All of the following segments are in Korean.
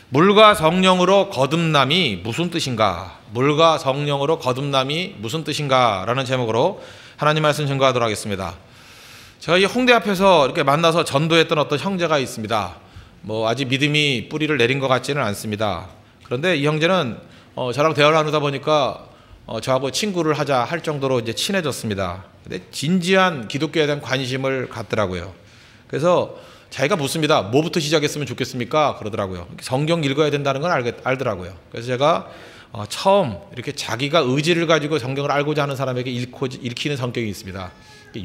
물과 성령으로 거듭남이 무슨 뜻인가? 물과 성령으로 거듭남이 무슨 뜻인가? 라는 제목으로 하나님 말씀 증거하도록 하겠습니다. 제가 이 홍대 앞에서 이렇게 만나서 전도했던 어떤 형제가 있습니다. 아직 믿음이 뿌리를 내린 것 같지는 않습니다. 그런데 이 형제는 저랑 대화를 나누다 보니까 저하고 친구를 하자 할 정도로 이제 친해졌습니다. 근데 진지한 기독교에 대한 관심을 갖더라고요. 그래서 자기가 묻습니다. 뭐부터 시작했으면 좋겠습니까? 그러더라고요. 성경 읽어야 된다는 건 알더라고요. 그래서 제가 처음 이렇게 자기가 의지를 가지고 성경을 알고자 하는 사람에게 읽히는 성경이 있습니다.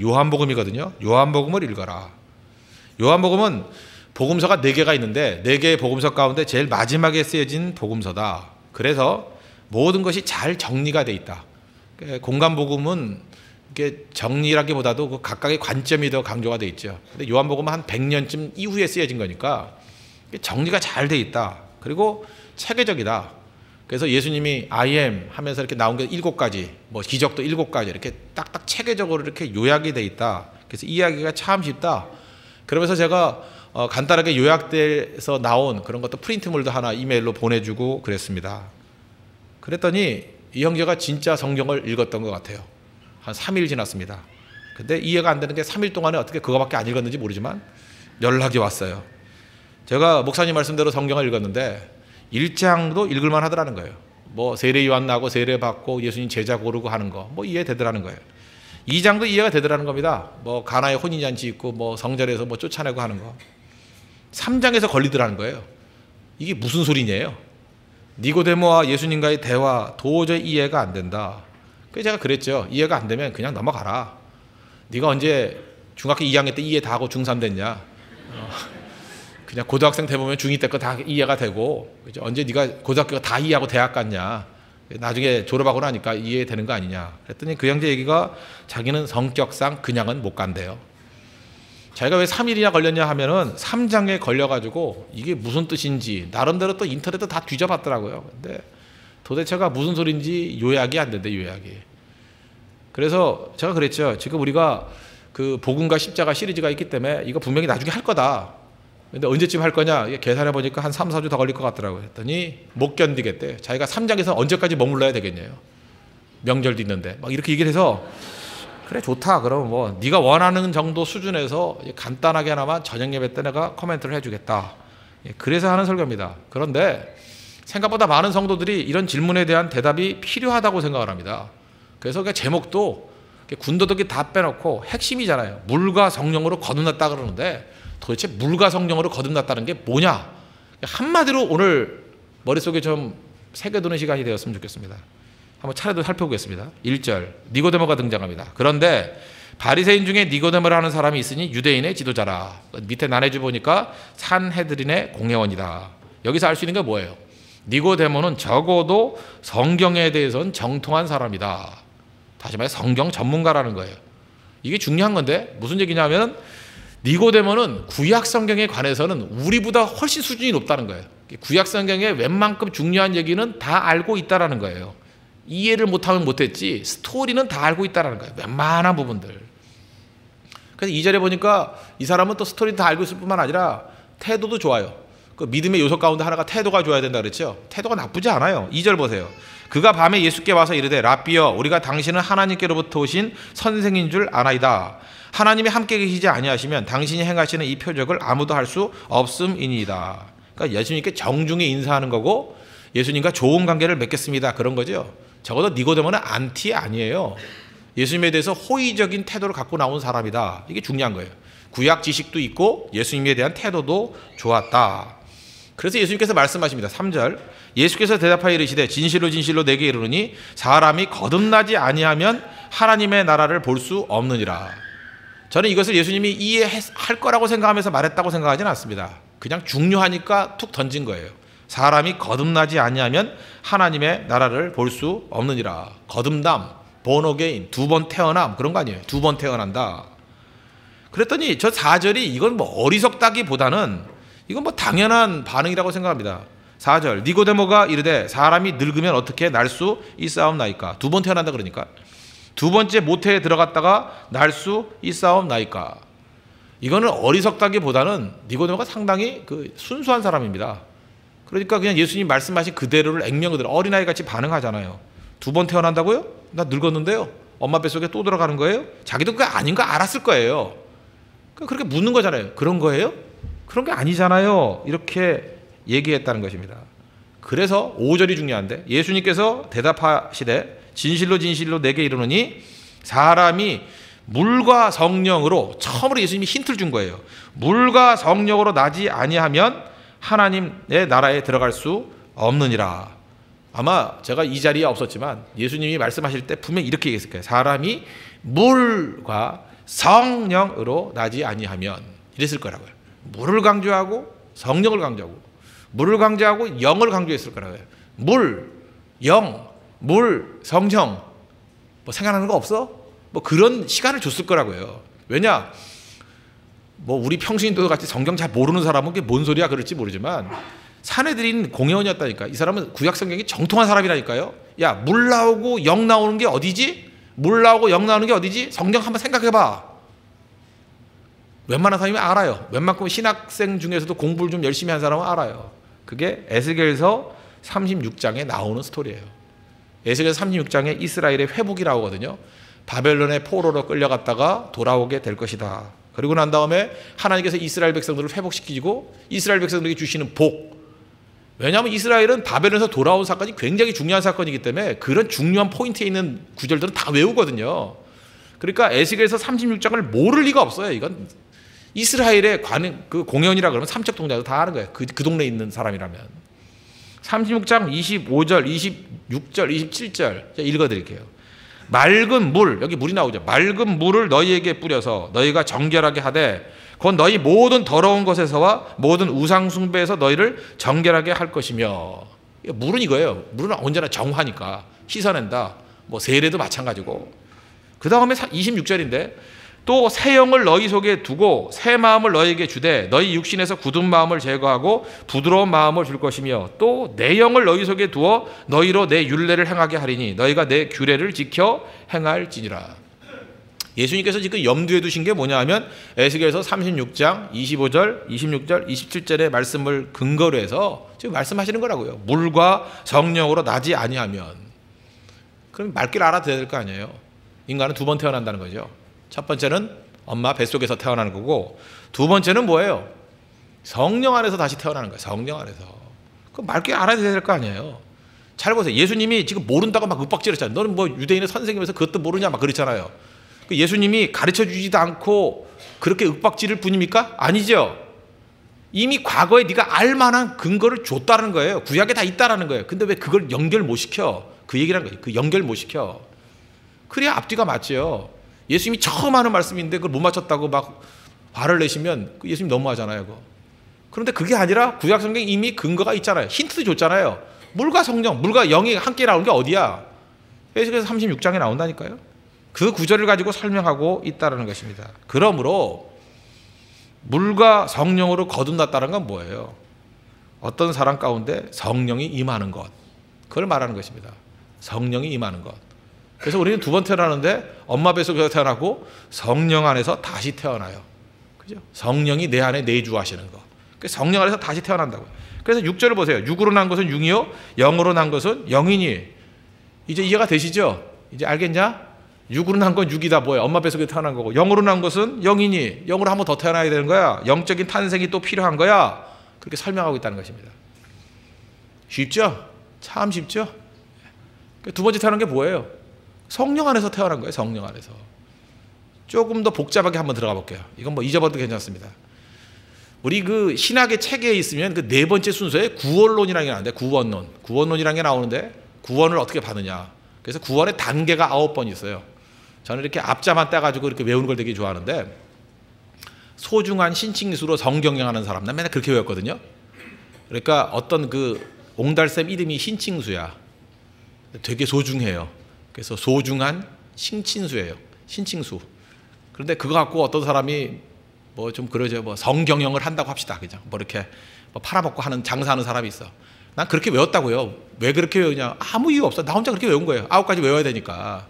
요한복음이거든요. 요한복음을 읽어라. 요한복음은 복음서가 4개가 있는데 4개의 복음서 가운데 제일 마지막에 쓰여진 복음서다. 그래서 모든 것이 잘 정리가 돼 있다. 공간복음은 이게 정리라기보다도 그 각각의 관점이 더 강조가 돼 있죠. 근데 요한복음은 한 100년쯤 이후에 쓰여진 거니까 정리가 잘 돼 있다. 그리고 체계적이다. 그래서 예수님이 I am 하면서 이렇게 나온 게 7가지, 기적도 7가지 이렇게 딱딱 체계적으로 이렇게 요약이 돼 있다. 그래서 이해하기가 참 쉽다. 그러면서 제가 간단하게 요약돼서 나온 그런 것도 프린트물도 하나 이메일로 보내주고 그랬습니다. 그랬더니 이 형제가 진짜 성경을 읽었던 것 같아요. 한 3일 지났습니다. 근데 이해가 안 되는 게 3일 동안에 어떻게 그거밖에 안 읽었는지 모르지만 연락이 왔어요. 제가 목사님 말씀대로 성경을 읽었는데 1장도 읽을만 하더라는 거예요. 세례 요한 나고 세례 받고 예수님 제자 고르고 하는 거 이해되더라는 거예요. 2장도 이해가 되더라는 겁니다. 가나의 혼인잔치 있고 성전에서 쫓아내고 하는 거. 3장에서 걸리더라는 거예요. 이게 무슨 소리냐예요. 니고데모와 예수님과의 대화 도저히 이해가 안 된다. 그래서 제가 그랬죠. 이해가 안 되면 그냥 넘어가라. 네가 언제 중학교 2학년 때 이해 다 하고 중3 됐냐. 그냥 고등학생 돼보면 중2 때 거 다 이해가 되고 그죠? 언제 네가 고등학교 다 이해하고 대학 갔냐. 나중에 졸업하고 나니까 이해되는 거 아니냐. 그랬더니 그 형제 얘기가 자기는 성격상 그냥은 못 간대요. 자기가 왜 3일이나 걸렸냐 하면은 3장에 걸려가지고 이게 무슨 뜻인지 나름대로 또 인터넷도 다 뒤져봤더라고요. 근데 도대체가 무슨 소리인지 요약이 안 된대, 요약이. 그래서 제가 그랬죠. 지금 우리가 그 복음과 십자가 시리즈가 있기 때문에 이거 분명히 나중에 할 거다. 근데 언제쯤 할 거냐? 계산해 보니까 한 3, 4주 더 걸릴 것 같더라고요. 했더니 못 견디겠대. 자기가 3장에서 언제까지 머물러야 되겠냐요. 명절도 있는데. 이렇게 얘기를 해서 그래 좋다. 그럼 네가 원하는 정도 수준에서 간단하게 하나만 저녁 예배 때 내가 코멘트를 해주겠다. 그래서 하는 설교입니다. 그런데 생각보다 많은 성도들이 이런 질문에 대한 대답이 필요하다고 생각을 합니다. 그래서 그 제목도 군더더기 다 빼놓고 핵심이잖아요. 물과 성령으로 거듭났다 그러는데 도대체 물과 성령으로 거듭났다는 게 뭐냐? 한마디로 오늘 머릿속에 좀 새겨두는 시간이 되었으면 좋겠습니다. 한번 차례도 살펴보겠습니다. 1절 니고데모가 등장합니다. 그런데 바리새인 중에 니고데모를 하는 사람이 있으니 유대인의 지도자라. 밑에 나눠줘 보니까 산헤드린의 공회원이다. 여기서 알 수 있는 게 뭐예요? 니고데모는 적어도 성경에 대해서는 정통한 사람이다. 다시 말해 성경 전문가라는 거예요. 이게 중요한 건데 무슨 얘기냐면 니고데모는 구약 성경에 관해서는 우리보다 훨씬 수준이 높다는 거예요. 구약 성경에 웬만큼 중요한 얘기는 다 알고 있다라는 거예요. 이해를 못하면 못했지 스토리는 다 알고 있다라는 거예요. 웬만한 부분들. 그래서 2절에 보니까 이 사람은 또 스토리도 다 알고 있을 뿐만 아니라 태도도 좋아요. 그 믿음의 요소 가운데 하나가 태도가 좋아야 된다 그랬죠. 태도가 나쁘지 않아요. 2절 보세요. 그가 밤에 예수께 와서 이르되 라삐여 우리가 당신은 하나님께로부터 오신 선생인 줄 아나이다. 하나님이 함께 계시지 아니하시면 당신이 행하시는 이 표적을 아무도 할 수 없음이니이다. 그러니까 예수님께 정중히 인사하는 거고 예수님과 좋은 관계를 맺겠습니다. 그런 거죠. 적어도 니고데모는 안티 아니에요. 예수님에 대해서 호의적인 태도를 갖고 나온 사람이다. 이게 중요한 거예요. 구약 지식도 있고 예수님에 대한 태도도 좋았다. 그래서 예수님께서 말씀하십니다. 3절 예수께서 대답하여 이르시되 진실로 진실로 내게 이르노니 사람이 거듭나지 아니하면 하나님의 나라를 볼 수 없느니라. 저는 이것을 예수님이 이해할 거라고 생각하면서 말했다고 생각하지는 않습니다. 그냥 중요하니까 툭 던진 거예요. 사람이 거듭나지 아니하면 하나님의 나라를 볼 수 없느니라. 거듭남, born again, 2번 태어남 그런 거 아니에요. 2번 태어난다. 그랬더니 저 4절이 이건 어리석다기보다는 이건 당연한 반응이라고 생각합니다. 4절 니고데모가 이르되 사람이 늙으면 어떻게 날 수 있사옵나이까. 2번 태어난다 그러니까. 2번째 모태에 들어갔다가 날 수 있사옵나이까. 이거는 어리석다기보다는 니고데모가 상당히 순수한 사람입니다. 그러니까 그냥 예수님 말씀하신 그대로를 액면 그대로 어린아이 같이 반응하잖아요. 2번 태어난다고요? 나 늙었는데요. 엄마 뱃속에 또 들어가는 거예요? 자기도 그게 아닌 거 알았을 거예요. 그렇게 묻는 거잖아요. 그런 거예요? 그런 게 아니잖아요. 이렇게 얘기했다는 것입니다. 그래서 5절이 중요한데 예수님께서 대답하시되 진실로 진실로 내게 이르노니 사람이 물과 성령으로, 처음으로 예수님이 힌트를 준 거예요. 물과 성령으로 나지 아니하면 하나님의 나라에 들어갈 수 없느니라. 아마 제가 이 자리에 없었지만 예수님이 말씀하실 때 분명히 이렇게 얘기했을 거예요. 사람이 물과 성령으로 나지 아니하면, 이랬을 거라고요. 물을 강조하고 성령을 강조하고, 물을 강조하고 영을 강조했을 거라고요. 물, 영, 물, 성령. 뭐 생각나는 거 없어? 뭐 그런 시간을 줬을 거라고요. 왜냐? 뭐 우리 평신도 같이 성경 잘 모르는 사람은 그게 뭔 소리야 그럴지 모르지만 사내들인 공회원이었다니까. 이 사람은 구약 성경이 정통한 사람이라니까요. 야, 물 나오고 영 나오는 게 어디지? 물 나오고 영 나오는 게 어디지? 성경 한번 생각해봐. 웬만한 사람이 알아요. 웬만큼 신학생 중에서도 공부를 좀 열심히 한 사람은 알아요. 그게 에스겔서 36장에 나오는 스토리예요. 에스겔서 36장에 이스라엘의 회복이 나오거든요. 바벨론의 포로로 끌려갔다가 돌아오게 될 것이다. 그리고 난 다음에 하나님께서 이스라엘 백성들을 회복시키고 이스라엘 백성들에게 주시는 복. 왜냐하면 이스라엘은 바벨론에서 돌아온 사건이 굉장히 중요한 사건이기 때문에 그런 중요한 포인트에 있는 구절들은 다 외우거든요. 그러니까 에스겔서 36장을 모를 리가 없어요. 이건 이스라엘의 그 공연이라 그러면 삼척 동자도 다 아는 거예요. 그 동네에 있는 사람이라면. 36장 25절, 26절, 27절 읽어드릴게요. 맑은 물, 여기 물이 나오죠. 맑은 물을 너희에게 뿌려서 너희가 정결하게 하되 곧 너희 모든 더러운 것에서와 모든 우상 숭배에서 너희를 정결하게 할 것이며. 물은 이거예요. 물은 언제나 정화니까 씻어낸다. 뭐 세례도 마찬가지고. 그 다음에 26절인데 또 새 영을 너희 속에 두고 새 마음을 너희에게 주되 너희 육신에서 굳은 마음을 제거하고 부드러운 마음을 줄 것이며 또 내 영을 너희 속에 두어 너희로 내 율례를 행하게 하리니 너희가 내 규례를 지켜 행할지니라. 예수님께서 지금 염두에 두신 게 뭐냐 하면 에스겔서 36장 25절, 26절, 27절의 말씀을 근거로 해서 지금 말씀하시는 거라고요. 물과 성령으로 나지 아니하면. 그럼 말귀를 알아들어야 될 거 아니에요. 인간은 2번 태어난다는 거죠. 첫 번째는 엄마 뱃속에서 태어나는 거고 두 번째는 뭐예요? 성령 안에서 다시 태어나는 거예요. 성령 안에서. 그 말귀 알아야 될 거 아니에요. 잘 보세요. 예수님이 지금 모른다고 막 윽박지르잖아요. 너는 뭐 유대인의 선생님에서 그것도 모르냐 막 그랬잖아요. 예수님이 가르쳐 주지도 않고 그렇게 윽박지를 뿐입니까? 아니죠. 이미 과거에 네가 알만한 근거를 줬다는 거예요. 구약에 다 있다라는 거예요. 근데 왜 그걸 연결 못 시켜? 그 얘기라는 거예요. 그 연결 못 시켜. 그래야 앞뒤가 맞죠. 예수님이 처음 하는 말씀인데 그걸 못 맞췄다고 막 화를 내시면 예수님 너무하잖아요. 그거. 그런데 그게 아니라 구약 성경에 이미 근거가 있잖아요. 힌트도 줬잖아요. 물과 성령, 물과 영이 함께 나오는 게 어디야? 에스겔서 36장에 나온다니까요. 그 구절을 가지고 설명하고 있다는 것입니다. 그러므로 물과 성령으로 거듭났다는 건 뭐예요? 어떤 사람 가운데 성령이 임하는 것. 그걸 말하는 것입니다. 성령이 임하는 것. 그래서 우리는 2번 태어나는데 엄마 뱃속에서 태어나고 성령 안에서 다시 태어나요. 그죠? 성령이 내 안에 내주하시는 거. 성령 안에서 다시 태어난다고요. 그래서 6절을 보세요. 육으로 난 것은 육이요, 영으로 난 것은 영이니. 이제 이해가 되시죠? 이제 알겠냐? 육으로 난 건 육이다. 뭐예요? 엄마 뱃속에 태어난 거고. 영으로 난 것은 영이니. 영으로 한 번 더 태어나야 되는 거야. 영적인 탄생이 또 필요한 거야. 그렇게 설명하고 있다는 것입니다. 쉽죠? 참 쉽죠? 2번째 태어난 게 뭐예요? 성령 안에서 태어난 거예요. 성령 안에서. 조금 더 복잡하게 한번 들어가 볼게요. 이건 뭐 잊어봐도 괜찮습니다. 우리 그 신학의 책에 있으면 그 4번째 순서에 구원론이라는 게 나오는데 구원론이라는 게 나오는데 구원을 어떻게 받느냐. 그래서 구원의 단계가 9번 있어요. 저는 이렇게 앞자만 떼가지고 이렇게 외우는 걸 되게 좋아하는데 소중한 신칭수로 성경영하는 사람 난 맨날 그렇게 외웠거든요. 그러니까 어떤 그 옹달샘 이름이 신칭수야. 되게 소중해요. 그래서 소중한 신칭수예요. 신칭수. 그런데 그거 갖고 어떤 사람이 뭐 좀 그러죠. 뭐 성경영을 한다고 합시다. 그죠? 뭐 이렇게 뭐 팔아먹고 하는 장사하는 사람이 있어. 난 그렇게 외웠다고요. 왜 그렇게 외우냐? 아무 이유 없어. 나 혼자 그렇게 외운 거예요. 9가지 외워야 되니까.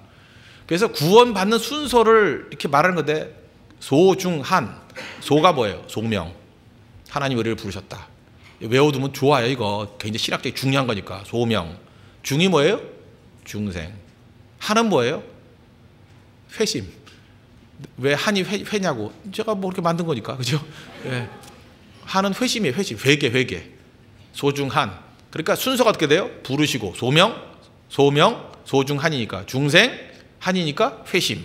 그래서 구원받는 순서를 이렇게 말하는 건데 소중한. 소가 뭐예요? 소명. 하나님 우리를 부르셨다. 외워두면 좋아요. 이거 굉장히 신학적이 중요한 거니까. 소명. 중이 뭐예요? 중생. 한은 뭐예요? 회심. 왜 한이 회냐고. 제가 뭐 이렇게 만든 거니까. 그죠? 예. 한은 회심이에요. 회심. 회개. 소중한. 그러니까 순서가 어떻게 돼요? 부르시고 소명, 소중한이니까 중생, 한이니까 회심.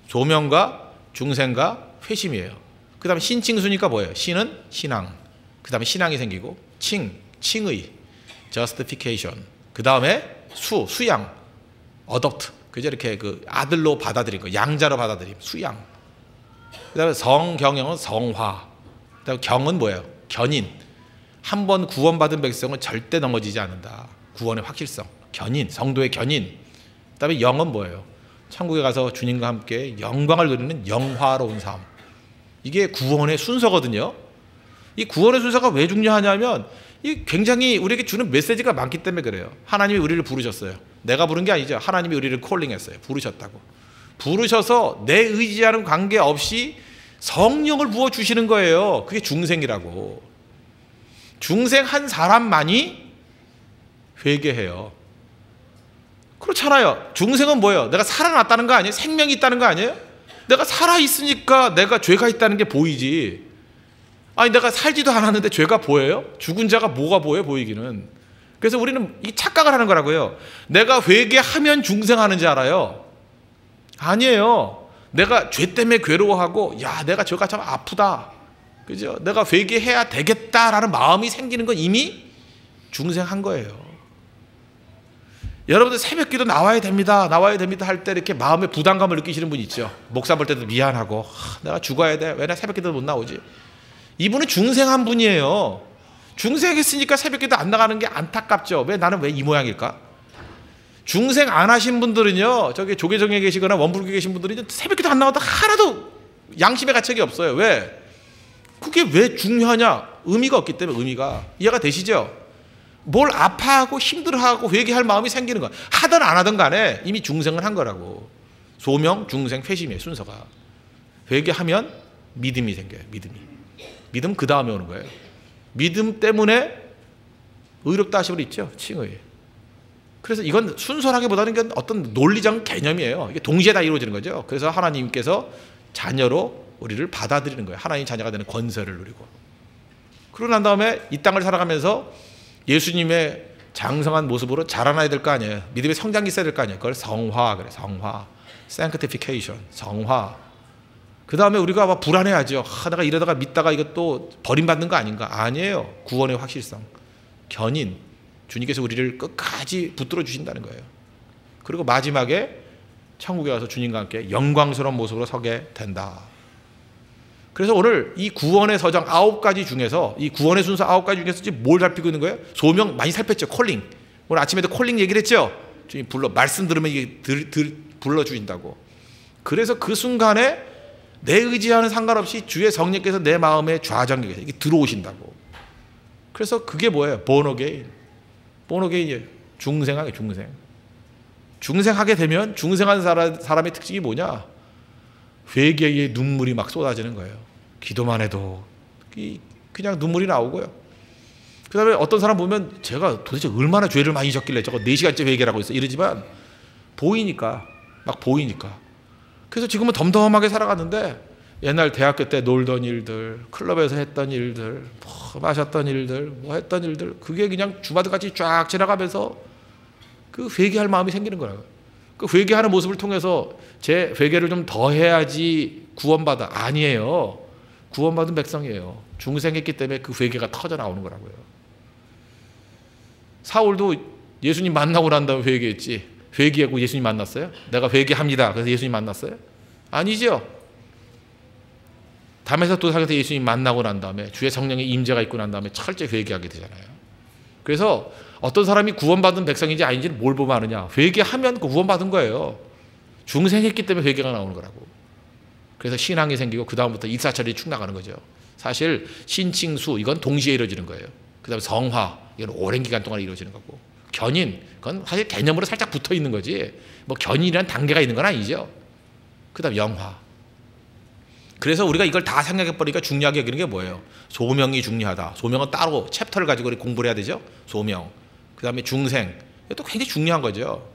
소명과 중생과 회심이에요. 그 다음에 신칭수니까 뭐예요? 신은 신앙. 그 다음에 신앙이 생기고 칭의, justification. 그 다음에 수양, adopt. 그죠? 이렇게 그 아들로 받아들인 거, 양자로 받아들임, 수양. 그 다음에 성경영은 성화. 그 다음에 경은 뭐예요? 견인. 한 번 구원받은 백성은 절대 넘어지지 않는다. 구원의 확실성. 견인, 성도의 견인. 그 다음에 영은 뭐예요? 천국에 가서 주님과 함께 영광을 누리는 영화로운 삶. 이게 구원의 순서거든요. 이 구원의 순서가 왜 중요하냐면 이 굉장히 우리에게 주는 메시지가 많기 때문에 그래요. 하나님이 우리를 부르셨어요. 내가 부른 게 아니죠. 하나님이 우리를 콜링했어요. 부르셨다고. 부르셔서 내 의지하는 관계없이 성령을 부어주시는 거예요. 그게 중생이라고. 중생 한 사람만이 회개해요. 그렇잖아요. 중생은 뭐예요? 내가 살아났다는 거 아니에요? 생명이 있다는 거 아니에요? 내가 살아있으니까 내가 죄가 있다는 게 보이지. 아니 내가 살지도 않았는데 죄가 보여요? 죽은 자가 뭐가 보이기는. 그래서 우리는 이 착각을 하는 거라고요. 내가 회개하면 중생하는 줄 알아요. 아니에요. 내가 죄 때문에 괴로워하고 야 내가 죄가 참 아프다. 그죠? 내가 회개해야 되겠다라는 마음이 생기는 건 이미 중생한 거예요. 여러분들 새벽기도 나와야 됩니다 할 때 이렇게 마음의 부담감을 느끼시는 분 있죠. 목사 볼 때도 미안하고 내가 죽어야 돼. 왜 나 새벽기도 못 나오지? 이분은 중생한 분이에요. 중생했으니까 새벽기도 안 나가는 게 안타깝죠. 나는 왜 이 모양일까? 중생 안 하신 분들은요, 저기 조계종에 계시거나 원불교에 계신 분들은 새벽기도 안 나와도 하나도 양심의 가책이 없어요. 왜? 그게 왜 중요하냐? 의미가 없기 때문에. 의미가 이해가 되시죠? 뭘 아파하고 힘들어하고 회개할 마음이 생기는 거야. 하든 안 하든 간에 이미 중생을 한 거라고. 소명, 중생, 회심이에요. 순서가. 회개하면 믿음이 생겨요. 믿음 그 다음에 오는 거예요. 믿음 때문에 의롭다 하심을 있죠. 칭의. 그래서 이건 순서라기보다는 이건 어떤 논리적 개념이에요. 이게 동시에 다 이루어지는 거죠. 그래서 하나님께서 자녀로 우리를 받아들이는 거예요. 하나님 자녀가 되는 권세를 누리고. 그러고 난 다음에 이 땅을 살아가면서 예수님의 장성한 모습으로 자라나야 될 거 아니에요. 믿음의 성장이 있어야 될 거 아니에요. 그걸 성화 그래. 성화. sanctification. 성화. 그 다음에 우리가 막 불안해하죠. 내가 이러다가 믿다가 이것도 버림받는 거 아닌가? 아니에요. 구원의 확실성. 견인. 주님께서 우리를 끝까지 붙들어 주신다는 거예요. 그리고 마지막에 천국에 가서 주님과 함께 영광스러운 모습으로 서게 된다. 그래서 오늘 이 구원의 서정 9가지 중에서 이 구원의 순서 9가지 중에서 지금 뭘 살피고 있는 거예요? 소명 많이 살폈죠. 콜링. 오늘 아침에도 콜링 얘기를 했죠. 주님 말씀 들으면 이게 불러주신다고. 그래서 그 순간에 내 의지와는 상관없이 주의 성령께서 내 마음에 좌정하게 이게 들어오신다고. 그래서 그게 뭐예요? born again이에요. 중생하게 중생. 중생하게 되면 중생한 사람의 특징이 뭐냐? 회개의 눈물이 막 쏟아지는 거예요. 기도만 해도 그냥 눈물이 나오고요. 그 다음에 어떤 사람 보면 제가 도대체 얼마나 죄를 많이 졌길래 저거 4시간째 회개를 하고 있어 이러지만 보이니까 막 보이니까. 그래서 지금은 덤덤하게 살아갔는데 옛날 대학교 때 놀던 일들, 클럽에서 했던 일들, 마셨던 일들, 뭐 했던 일들 그게 그냥 주마등같이 쫙 지나가면서 그 회개할 마음이 생기는 거라고요. 그 회개하는 모습을 통해서 제 회개를 좀 더 해야지 구원받아. 아니에요. 구원받은 백성이에요. 중생했기 때문에 그 회개가 터져 나오는 거라고요. 사울도 예수님 만나고 난 다음에 회개했지. 회개하고 예수님 만났어요? 내가 회개합니다. 그래서 예수님 만났어요? 아니죠. 담에서 도상에서 예수님 만나고 난 다음에 주의 성령의 임재가 있고 난 다음에 철저히 회개하게 되잖아요. 그래서 어떤 사람이 구원받은 백성인지 아닌지를 뭘 보면 아느냐? 회개하면 구원받은 거예요. 중생했기 때문에 회개가 나오는 거라고. 그래서 신앙이 생기고 그 다음부터 일사천리 축 나가는 거죠. 사실 신칭수 이건 동시에 이루어지는 거예요. 그 다음에 성화 이건 오랜 기간 동안 이루어지는 거고, 견인 그건 사실 개념으로 살짝 붙어 있는 거지 뭐 견인이라는 단계가 있는 건 아니죠. 그 다음 영화. 그래서 우리가 이걸 다 생각해버리니까 중요하게 여기는 게 뭐예요? 소명이 중요하다. 소명은 따로 챕터를 가지고 공부를 해야 되죠. 소명. 그 다음에 중생. 이것도 굉장히 중요한 거죠.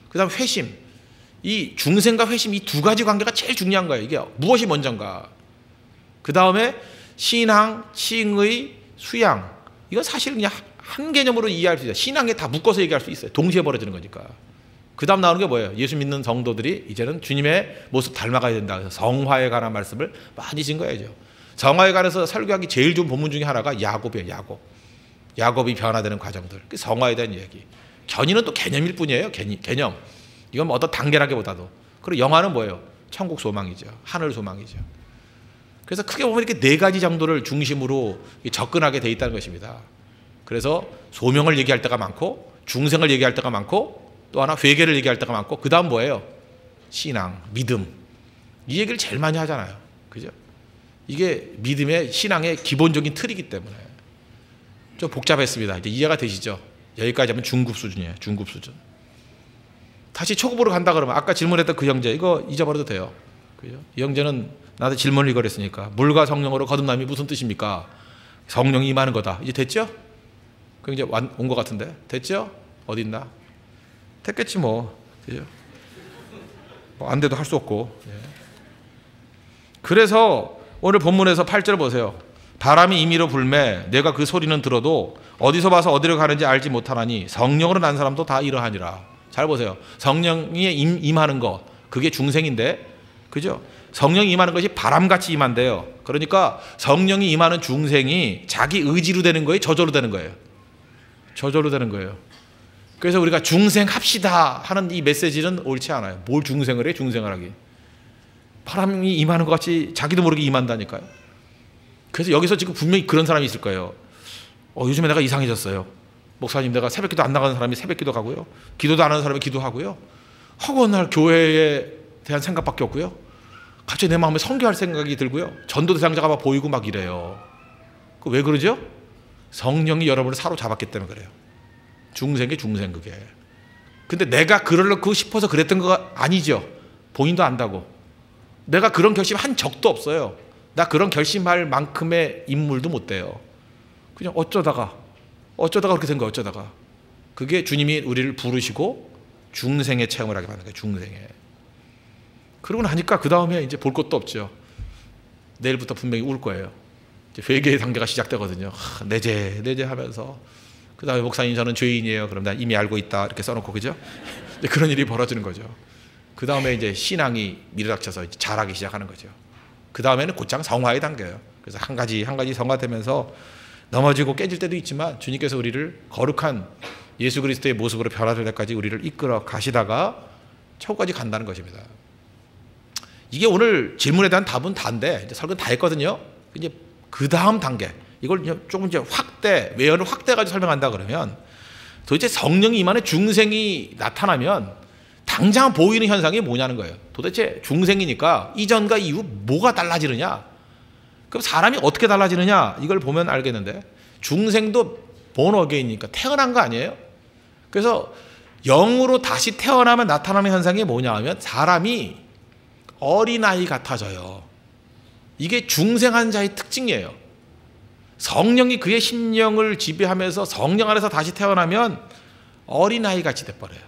그 다음에 회심. 이 중생과 회심 이 두 가지 관계가 제일 중요한 거예요. 이게 무엇이 먼저인가. 그 다음에 신앙, 칭의, 수양. 이건 사실 그냥 한 개념으로 이해할 수 있어요. 신앙에 다 묶어서 얘기할 수 있어요. 동시에 벌어지는 거니까. 그 다음 나오는 게 뭐예요? 예수 믿는 성도들이 이제는 주님의 모습 닮아가야 된다. 그래서 성화에 관한 말씀을 많이 증거해야죠. 성화에 관해서 설교하기 제일 좋은 본문 중에 하나가 야곱이에요. 야곱. 야곱이 변화되는 과정들. 그 성화에 대한 이야기. 견인은 또 개념일 뿐이에요. 개념. 이건 뭐 어떤 단계라기보다도. 그리고 영화는 뭐예요? 천국 소망이죠. 하늘 소망이죠. 그래서 크게 보면 이렇게 네 가지 정도를 중심으로 접근하게 돼 있다는 것입니다. 그래서 소명을 얘기할 때가 많고 중생을 얘기할 때가 많고 또 하나 회개를 얘기할 때가 많고 그 다음 뭐예요? 신앙, 믿음. 이 얘기를 제일 많이 하잖아요. 그죠? 이게 믿음의 신앙의 기본적인 틀이기 때문에 좀 복잡했습니다. 이제 이해가 되시죠? 여기까지 하면 중급 수준이에요. 중급 수준. 다시 초급으로 간다 그러면 아까 질문했던 그 형제 이거 잊어버려도 돼요. 그죠? 이 형제는 나한테 질문을 이걸 했으니까 물과 성령으로 거듭남이 무슨 뜻입니까? 성령이 임하는 거다. 이제 됐죠? 그 이제 온 것 같은데 됐죠? 어디 있나? 됐겠지 뭐. 그죠? 뭐 안 돼도 할 수 없고. 예. 그래서 오늘 본문에서 8절 보세요. 바람이 임의로 불매 내가 그 소리는 들어도 어디서 봐서 어디로 가는지 알지 못하나니 성령으로 난 사람도 다 이러하니라. 잘 보세요. 성령이 임하는 거 그게 중생인데 그죠? 성령이 임하는 것이 바람같이 임한대요. 그러니까 성령이 임하는 중생이 자기 의지로 되는 거예요? 저절로 되는 거예요? 저절로 되는 거예요. 그래서 우리가 중생합시다 하는 이 메시지는 옳지 않아요. 뭘 중생을 해? 중생을 하기. 바람이 임하는 것 같이 자기도 모르게 임한다니까요. 그래서 여기서 지금 분명히 그런 사람이 있을 거예요. 요즘에 내가 이상해졌어요. 목사님 내가 새벽기도 안 나가는 사람이 새벽기도 가고요. 기도도 안 하는 사람이 기도하고요. 허구한 날 교회에 대한 생각밖에 없고요. 갑자기 내 마음에 선교할 생각이 들고요. 전도 대상자가 막 보이고 막 이래요. 왜 그러죠? 성령이 여러분을 사로잡았기 때문에 그래요. 중생의 중생 그게. 근데 내가 그러려고 싶어서 그랬던 거 아니죠. 본인도 안다고. 내가 그런 결심한 적도 없어요. 나 그런 결심할 만큼의 인물도 못 돼요. 그냥 어쩌다가 그렇게 된 거야. 어쩌다가. 그게 주님이 우리를 부르시고 중생의 체험을 하게 만든 거예요. 중생의. 그러고 나니까 그 다음에 이제 볼 것도 없죠. 내일부터 분명히 울 거예요. 이제 회개의 단계가 시작되거든요. 내재 하면서 그 다음에 목사님 저는 죄인이에요. 그럼 난 이미 알고 있다 이렇게 써놓고 그죠? 그런 일이 벌어지는 거죠. 그 다음에 이제 신앙이 밀어닥쳐서 이제 자라기 시작하는 거죠. 그 다음에는 곧장 성화의 단계예요. 그래서 한 가지 성화되면서 넘어지고 깨질 때도 있지만 주님께서 우리를 거룩한 예수 그리스도의 모습으로 변화될 때까지 우리를 이끌어 가시다가 천국까지 간다는 것입니다. 이게 오늘 질문에 대한 답은 다인데 이제 설교는 다 했거든요. 이제 그 다음 단계 이걸 조금 이제 외연을 확대해가지고 설명한다 그러면 도대체 성령이 임하는 중생이 나타나면 당장 보이는 현상이 뭐냐는 거예요. 도대체 중생이니까 이전과 이후 뭐가 달라지느냐? 그럼 사람이 어떻게 달라지느냐? 이걸 보면 알겠는데 중생도 born again이니까 태어난 거 아니에요? 그래서 영으로 다시 태어나면 나타나는 현상이 뭐냐 하면 사람이 어린아이 같아져요. 이게 중생한 자의 특징이에요. 성령이 그의 심령을 지배하면서 성령 안에서 다시 태어나면 어린아이 같이 돼버려요.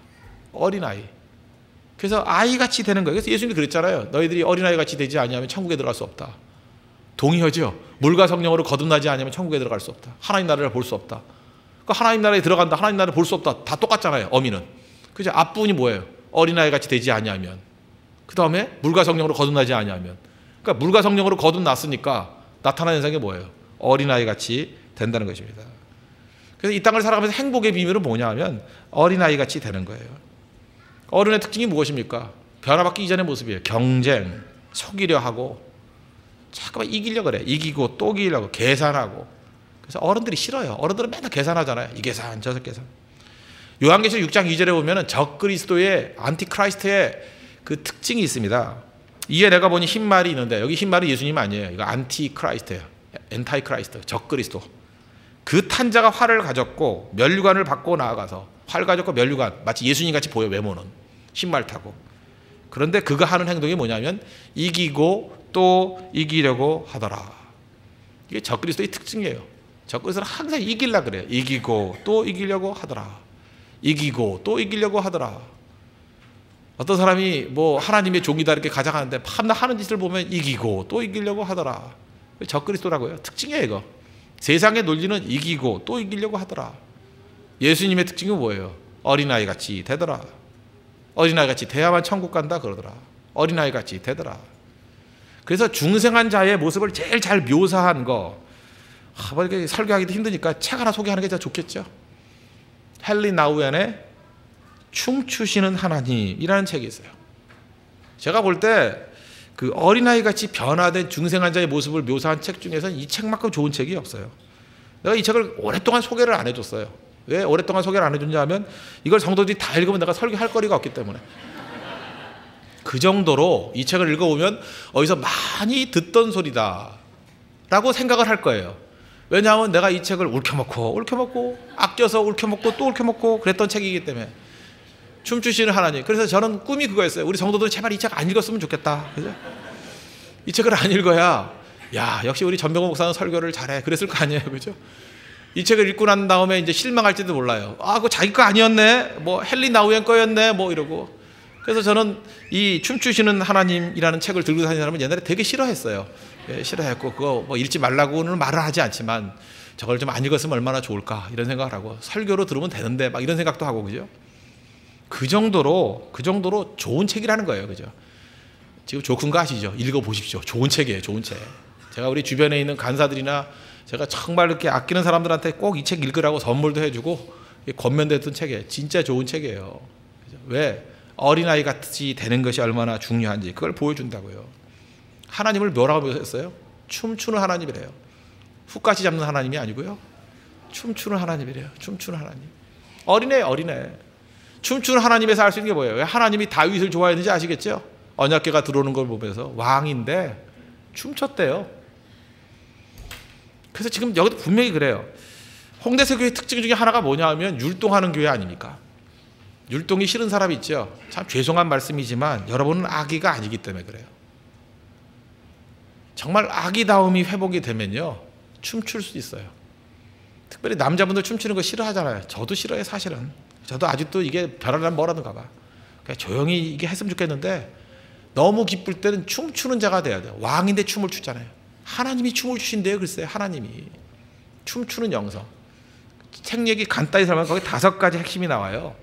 어린아이. 그래서 아이같이 되는 거예요. 그래서 예수님이 그랬잖아요. 너희들이 어린아이 같이 되지 아니하면 천국에 들어갈 수 없다. 동의하죠. 물과 성령으로 거듭나지 않으면 천국에 들어갈 수 없다. 하나님 나라를 볼 수 없다. 그러니까 하나님 나라에 들어간다. 하나님 나라를 볼 수 없다. 다 똑같잖아요. 어미는. 그죠? 앞부분이 뭐예요? 어린아이 같이 되지 아니하면. 그 다음에 물과 성령으로 거듭나지 아니하면. 그러니까 물과 성령으로 거듭났으니까 나타나는 현상이 뭐예요? 어린아이 같이 된다는 것입니다. 그래서 이 땅을 살아가면서 행복의 비밀은 뭐냐 하면 어린아이 같이 되는 거예요. 어른의 특징이 무엇입니까? 변화받기 이전의 모습이에요. 경쟁, 속이려 하고 자꾸만 이기려고 그래. 이기고 또 이기려고 계산하고. 그래서 어른들이 싫어요. 어른들은 맨날 계산하잖아요. 이 계산 저 계산. 요한계시록 6장 2절에 보면 적그리스도의 안티크라이스트의 그 특징이 있습니다. 이에 내가 보니 흰말이 있는데 여기 흰말이 예수님 아니에요. 이거 안티크라이스트예요. 엔타이크라이스트, 적그리스도. 그 탄자가 활을 가졌고 면류관을 받고 나아가서 활 가졌고 면류관 마치 예수님 같이 보여 외모는 흰말 타고. 그런데 그가 하는 행동이 뭐냐면 이기고 또 이기려고 하더라. 이게 적그리스도의 특징이에요. 적그리스도는 항상 이기려고 그래요. 이기고 또 이기려고 하더라. 이기고 또 이기려고 하더라. 어떤 사람이 뭐 하나님의 종이다 이렇게 가장하는데 밤낮 하는 짓을 보면 이기고 또 이기려고 하더라. 적그리스도라고요. 특징이에요 이거. 세상의 논리는 이기고 또 이기려고 하더라. 예수님의 특징은 뭐예요? 어린아이 같이 되더라. 어린아이 같이 돼야만 천국 간다 그러더라. 어린아이 같이 되더라. 그래서 중생한 자의 모습을 제일 잘 묘사한 거, 뭐 이렇게 설교하기도 힘드니까 책 하나 소개하는 게 더 좋겠죠. 헨리 나우엔의 춤추시는 하나님이라는 책이 있어요. 제가 볼 때 그 어린아이 같이 변화된 중생한 자의 모습을 묘사한 책 중에서는 이 책만큼 좋은 책이 없어요. 내가 이 책을 오랫동안 소개를 안 해줬어요. 왜 오랫동안 소개를 안 해줬냐 하면 이걸 성도들이 다 읽으면 내가 설교할 거리가 없기 때문에. 그 정도로 이 책을 읽어보면 어디서 많이 듣던 소리다 라고 생각을 할 거예요. 왜냐하면 내가 이 책을 울켜먹고 아껴서 울켜먹고 또 울켜먹고 그랬던 책이기 때문에. 춤추시는 하나님. 그래서 저는 꿈이 그거였어요. 우리 성도들은 제발 이 책 안 읽었으면 좋겠다. 그죠? 이 책을 안 읽어야 야 역시 우리 전병호 목사는 설교를 잘해 그랬을 거 아니에요. 그죠? 이 책을 읽고 난 다음에 이제 실망할지도 몰라요. 아 그거 자기 거 아니었네. 뭐 헨리 나우엔 거였네. 뭐 이러고. 그래서 저는 이 춤추시는 하나님이라는 책을 들고 다니는 사람은 옛날에 되게 싫어했어요. 예, 싫어했고 그거 뭐 읽지 말라고는 말을 하지 않지만 저걸 좀 안 읽었으면 얼마나 좋을까 이런 생각을 하고 설교로 들으면 되는데 막 이런 생각도 하고 그죠? 그 정도로 좋은 책이라는 거예요. 그죠? 지금 조큰 거 아시죠? 읽어보십시오. 좋은 책이에요. 좋은 책. 제가 우리 주변에 있는 간사들이나 제가 정말 이렇게 아끼는 사람들한테 꼭 이 책 읽으라고 선물도 해주고 권면됐던 책이에요. 진짜 좋은 책이에요. 그죠? 왜? 어린아이 같이 되는 것이 얼마나 중요한지 그걸 보여준다고요. 하나님을 뭐라고 묘사했어요? 춤추는 하나님이래요. 훅까지 잡는 하나님이 아니고요. 춤추는 하나님이래요. 춤추는 하나님. 어린애. 춤추는 하나님에서 알 수 있는 게 뭐예요? 왜 하나님이 다윗을 좋아했는지 아시겠죠? 언약궤가 들어오는 걸 보면서 왕인데 춤췄대요. 그래서 지금 여기도 분명히 그래요. 홍대서 교회 특징 중에 하나가 뭐냐 하면 율동하는 교회 아닙니까? 율동이 싫은 사람이 있죠. 참 죄송한 말씀이지만 여러분은 아기가 아니기 때문에 그래요. 정말 아기다움이 회복이 되면요 춤출 수 있어요. 특별히 남자분들 춤추는 거 싫어하잖아요. 저도 싫어요 사실은. 저도 아직도 이게 별하면 뭐라든가 봐. 그냥 조용히 이게 했으면 좋겠는데 너무 기쁠 때는 춤추는 자가 돼야 돼요. 왕인데 춤을 추잖아요. 하나님이 춤을 추신대요. 글쎄요. 하나님이 춤추는 영성. 책 얘기 간단히 설명하면 거기 5가지 핵심이 나와요.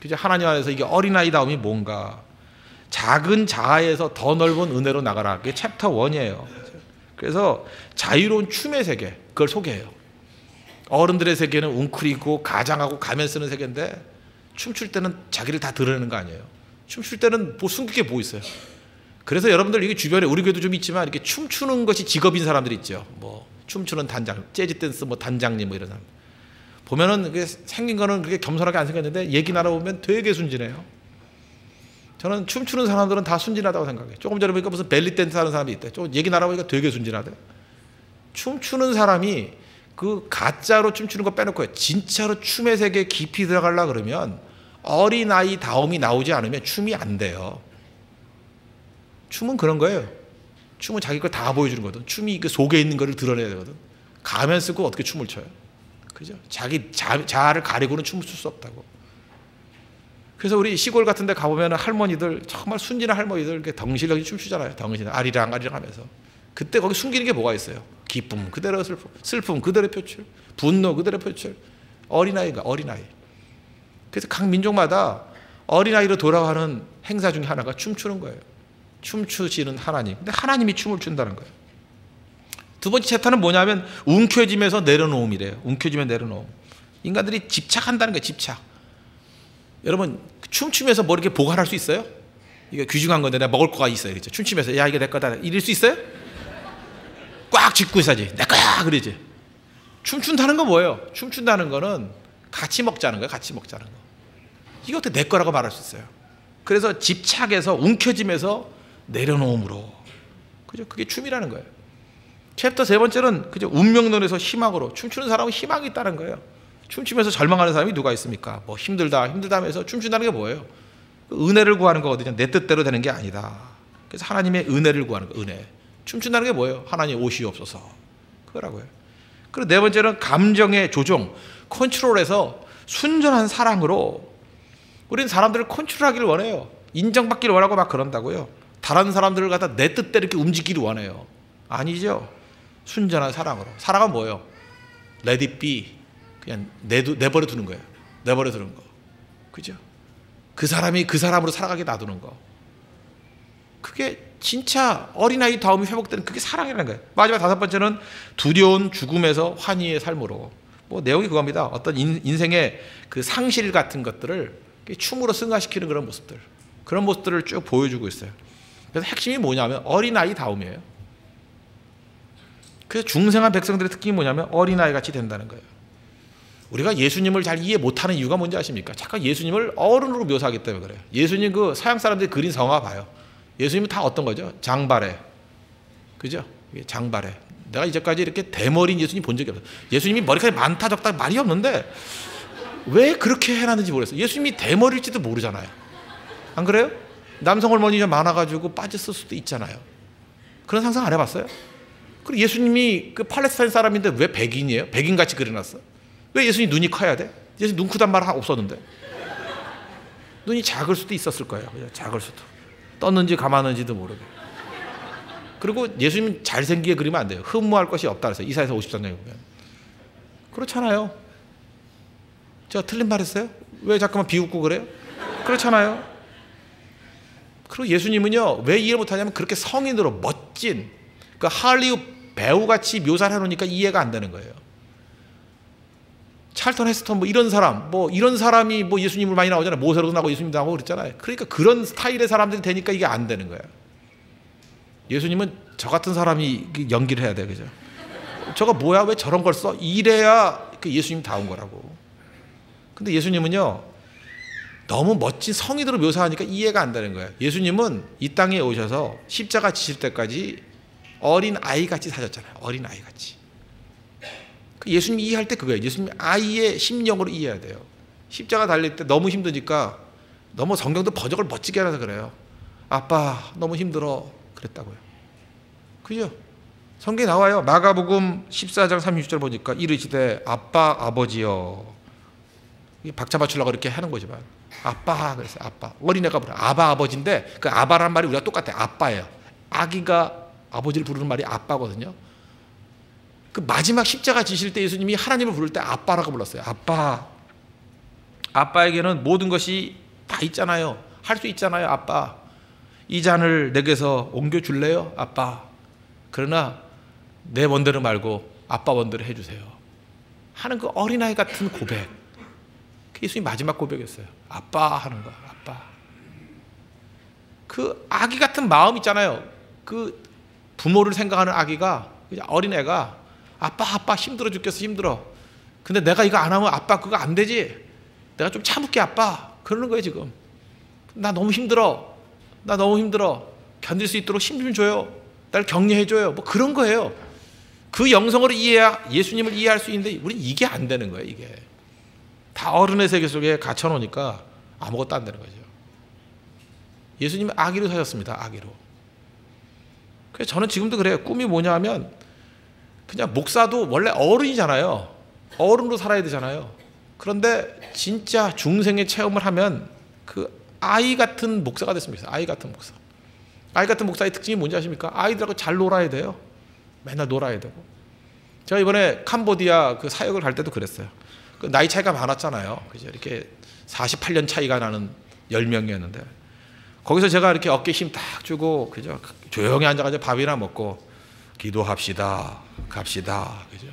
그죠? 하나님 안에서 이게 어린아이다움이 뭔가. 작은 자아에서 더 넓은 은혜로 나가라. 그게 챕터 1이에요. 그래서 자유로운 춤의 세계 그걸 소개해요. 어른들의 세계는 웅크리고 가장하고 가면 쓰는 세계인데 춤출 때는 자기를 다 드러내는 거 아니에요. 춤출 때는 뭐 숨기게 뭐 있어요. 그래서 여러분들 이게 주변에 우리 교회도 좀 있지만 이렇게 춤추는 것이 직업인 사람들이 있죠. 뭐 춤추는 단장, 재즈 댄스 뭐 단장님 뭐 이런 사람 보면은 그게 생긴 거는 그렇게 겸손하게 안 생겼는데 얘기 나눠보면 되게 순진해요. 저는 춤추는 사람들은 다 순진하다고 생각해요. 조금 전에 보니까 무슨 벨리 댄스 하는 사람이 있대. 조금 얘기 나눠보니까 되게 순진하대. 춤추는 사람이 그 가짜로 춤추는 거 빼놓고 진짜로 춤의 세계에 깊이 들어가려고 그러면 어린아이 다움이 나오지 않으면 춤이 안 돼요. 춤은 그런 거예요. 춤은 자기 걸 다 보여주는 거거든. 춤이 그 속에 있는 거를 드러내야 되거든. 가면 쓰고 어떻게 춤을 춰요? 그죠? 자기 자아를 가리고는 춤을 출 수 없다고. 그래서 우리 시골 같은 데 가보면 할머니들 정말 순진한 할머니들 이렇게 덩실덩실 춤추잖아요. 덩실 아리랑 하면서. 그때 거기 숨기는 게 뭐가 있어요? 기쁨 그대로 슬픔 그대로 표출, 분노 그대로 표출. 어린아이가 어린아이. 그래서 각 민족마다 어린아이로 돌아가는 행사 중에 하나가 춤추는 거예요. 춤추시는 하나님. 근데 하나님이 춤을 춘다는 거예요. 두 번째 챕터는 뭐냐면 움켜짐에서 내려놓음이래요. 움켜짐에 내려놓음. 인간들이 집착한다는 거예요. 집착. 여러분 춤추면서 뭐 이렇게 보관할 수 있어요? 이게 귀중한 건데 내가 먹을 거가 있어요. 그렇죠? 춤추면서 야 이게 내 거다 이럴 수 있어요? 꽉 쥐고 있어야지. 내 거야 그러지. 춤춘다는 건 뭐예요? 춤춘다는 거는 같이 먹자는 거예요. 같이 먹자는 거. 이게 어떻게 내 거라고 말할 수 있어요? 그래서 집착에서 움켜짐에서 내려놓음으로. 그죠? 그게 춤이라는 거예요. 챕터 3번째는 그죠? 운명론에서 희망으로. 춤추는 사람은 희망이 있다는 거예요. 춤추면서 절망하는 사람이 누가 있습니까? 뭐 힘들다 하면서 춤춘다는 게 뭐예요? 은혜를 구하는 거거든요. 내 뜻대로 되는 게 아니다. 그래서 하나님의 은혜를 구하는 거. 은혜. 춤춘다는 게 뭐예요? 하나님 오시옵소서. 그거라고요. 그리고 네 번째는 감정의 조종, 컨트롤해서 순전한 사랑으로 우리는 사람들을 컨트롤하기를 원해요. 인정받기를 원하고 막 그런다고요. 다른 사람들을 갖다 내 뜻대로 이렇게 움직이기를 원해요. 아니죠. 순전한 사랑으로. 사랑은 뭐예요? Let it be. 그냥 내버려 두는 거예요. 내버려 두는 거. 그죠? 그 사람이 그 사람으로 살아가게 놔두는 거. 그게 진짜 어린아이 다움이 회복되는 그게 사랑이라는 거예요. 마지막 다섯 번째는 두려운 죽음에서 환희의 삶으로. 뭐 내용이 그겁니다. 어떤 인생의 그 상실 같은 것들을 춤으로 승화시키는 그런 모습들. 그런 모습들을 쭉 보여주고 있어요. 그래서 핵심이 뭐냐면 어린아이 다움이에요. 그래서 중생한 백성들의 특징이 뭐냐면 어린아이 같이 된다는 거예요. 우리가 예수님을 잘 이해 못하는 이유가 뭔지 아십니까? 잠깐 예수님을 어른으로 묘사하기 때문에 그래요. 예수님 그 서양 사람들이 그린 성화 봐요. 예수님은 다 어떤 거죠? 장발에. 그죠? 장발에. 내가 이제까지 이렇게 대머리인 예수님 본 적이 없어요. 예수님이 머리카락이 많다 적다 말이 없는데 왜 그렇게 해놨는지 모르겠어요. 예수님이 대머리일지도 모르잖아요. 안 그래요? 남성 호르몬이 좀 많아가지고 빠졌을 수도 있잖아요. 그런 상상 안 해봤어요? 그리고 예수님이 그 팔레스타인 사람인데 왜 백인이에요? 백인같이 그려놨어? 왜 예수님 눈이 커야 돼? 예수님 눈 크단 말 없었는데. 눈이 작을 수도 있었을 거예요. 작을 수도. 떴는지 감았는지도 모르게. 그리고 예수님 잘생기게 그리면 안 돼요. 흠모할 것이 없다 그랬어요. 이사야서 53장에 보면. 그렇잖아요. 제가 틀린 말 했어요? 왜 자꾸만 비웃고 그래요? 그렇잖아요. 그리고 예수님은요, 왜 이해 못하냐면 그렇게 성인으로 멋진, 그 할리우드 배우같이 묘사를 해놓으니까 이해가 안 되는 거예요. 찰턴 헤스턴 뭐 이런 사람이 뭐 예수님을 많이 나오잖아요. 모세로도 나오고 예수님도 나오고 그랬잖아요. 그러니까 그런 스타일의 사람들이 되니까 이게 안 되는 거예요. 예수님은 저 같은 사람이 연기를 해야 돼, 그죠? 저거 뭐야? 왜 저런 걸 써? 이래야 그 예수님 다운 거라고. 근데 예수님은요, 너무 멋진 성인으로 묘사하니까 이해가 안 되는 거예요. 예수님은 이 땅에 오셔서 십자가 지실 때까지 어린 아이같이 사셨잖아요. 어린 아이같이. 예수님이 이해할 때 그거예요. 예수님이 아이의 심령으로 이해해야 돼요. 십자가 달릴 때 너무 힘드니까 너무 성경도 번역을 멋지게 해놔서 그래요. 아빠 너무 힘들어 그랬다고요. 그죠? 성경에 나와요. 마가복음 14장 30절 보니까 이르시되 아빠 아버지여. 박자 맞추려고 이렇게 하는 거지만 아빠 그랬어요. 아빠. 어린애가 부르 아바 아버지인데 그 아바란 말이 우리가 똑같아요. 아빠예요. 아기가 아버지를 부르는 말이 아빠거든요. 그 마지막 십자가 지실 때 예수님이 하나님을 부를 때 아빠라고 불렀어요. 아빠. 아빠에게는 모든 것이 다 있잖아요. 할 수 있잖아요. 아빠. 이 잔을 내게서 옮겨줄래요? 아빠. 그러나 내 원대로 말고 아빠 원대로 해주세요. 하는 그 어린아이 같은 고백. 그 예수님 마지막 고백이었어요. 아빠 하는 거. 아빠. 그 아기 같은 마음 있잖아요. 그 부모를 생각하는 아기가, 어린애가 아빠 힘들어 죽겠어. 힘들어. 근데 내가 이거 안 하면 아빠 그거 안 되지. 내가 좀 참을게 아빠. 그러는 거예요 지금. 나 너무 힘들어. 나 너무 힘들어. 견딜 수 있도록 힘 좀 줘요. 날 격려해 줘요. 뭐 그런 거예요. 그 영성으로 이해해야 예수님을 이해할 수 있는데 우리는 이게 안 되는 거예요. 이게 다 어른의 세계 속에 갇혀 놓으니까 아무것도 안 되는 거죠. 예수님은 아기로 사셨습니다. 아기로. 그래서 저는 지금도 그래요. 꿈이 뭐냐 하면 그냥 목사도 원래 어른이잖아요. 어른으로 살아야 되잖아요. 그런데 진짜 중생의 체험을 하면 그 아이 같은 목사가 됐으면 좋겠어요. 아이 같은 목사. 아이 같은 목사의 특징이 뭔지 아십니까? 아이들하고 잘 놀아야 돼요. 맨날 놀아야 되고. 제가 이번에 캄보디아 그 사역을 갈 때도 그랬어요. 그 나이 차이가 많았잖아요. 그죠? 이렇게 48년 차이가 나는 10명이었는데 거기서 제가 이렇게 어깨 힘 딱 주고 그죠? 조용히 앉아가지고 밥이나 먹고 기도합시다. 갑시다. 그죠?